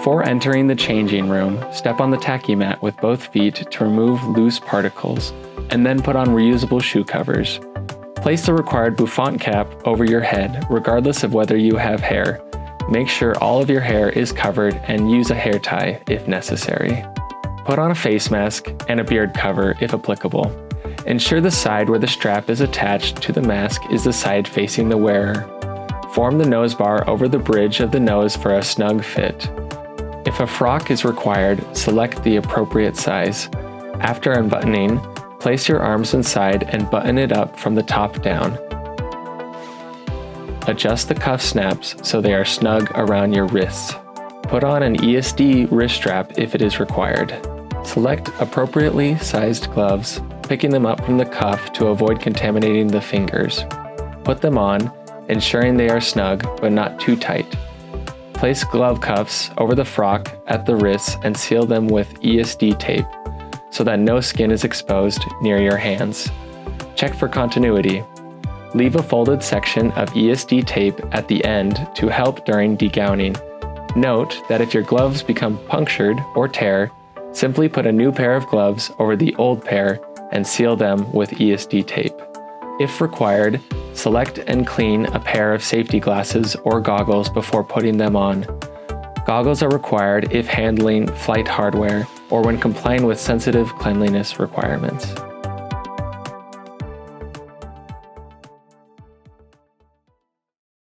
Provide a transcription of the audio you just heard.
Before entering the changing room, step on the tacky mat with both feet to remove loose particles, and then put on reusable shoe covers. Place the required bouffant cap over your head, regardless of whether you have hair. Make sure all of your hair is covered and use a hair tie if necessary. Put on a face mask and a beard cover if applicable. Ensure the side where the strap is attached to the mask is the side facing the wearer. Form the nose bar over the bridge of the nose for a snug fit. If a frock is required, select the appropriate size. After unbuttoning, place your arms inside and button it up from the top down. Adjust the cuff snaps so they are snug around your wrists. Put on an ESD wrist strap if it is required. Select appropriately sized gloves, picking them up from the cuff to avoid contaminating the fingers. Put them on, ensuring they are snug but not too tight. Place glove cuffs over the frock at the wrists and seal them with ESD tape so that no skin is exposed near your hands. Check for continuity. Leave a folded section of ESD tape at the end to help during degowning. Note that if your gloves become punctured or tear, simply put a new pair of gloves over the old pair and seal them with ESD tape. If required, select and clean a pair of safety glasses or goggles before putting them on. Goggles are required if handling flight hardware or when complying with sensitive cleanliness requirements.